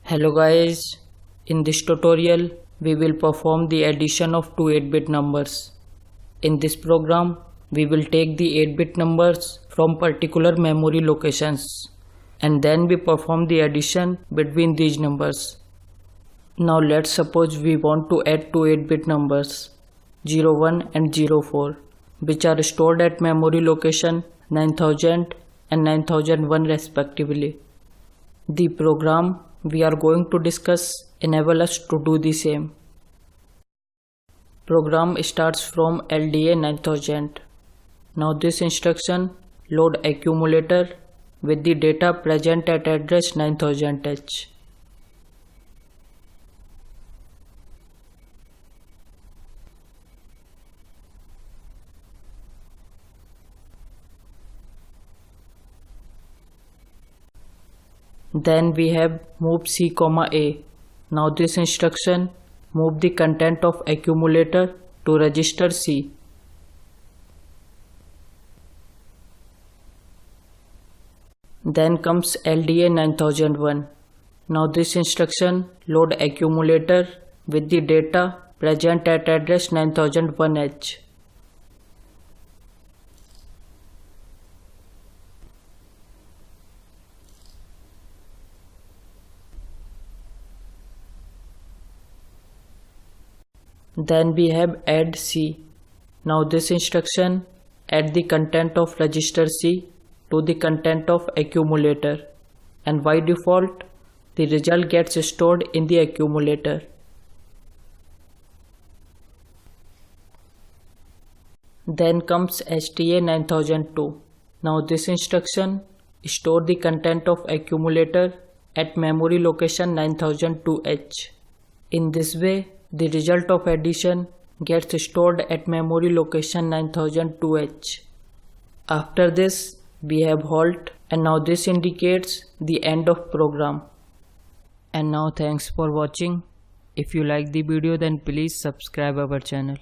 Hello guys, in this tutorial we will perform the addition of two 8-bit numbers. In this program we will take the 8-bit numbers from particular memory locations and then we perform the addition between these numbers. Now let's suppose we want to add two 8-bit numbers 01 and 04 which are stored at memory location 9000 and 9001 respectively. The program we are going to discuss enable us to do the same. Program starts from LDA 9000. Now this instruction load accumulator with the data present at address 9000H. Then we have move C, A. Now this instruction move the content of accumulator to register C. Then comes LDA 9001. Now this instruction load accumulator with the data present at address 9001H. Then we have add C. Now this instruction add the content of register C to the content of accumulator, and by default the result gets stored in the accumulator. Then comes STA 9002. Now this instruction store the content of accumulator at memory location 9002H. In this way the result of addition gets stored at memory location 9002H. After this we have halt, and now this indicates the end of program. And now thanks for watching. If you like the video then please subscribe our channel.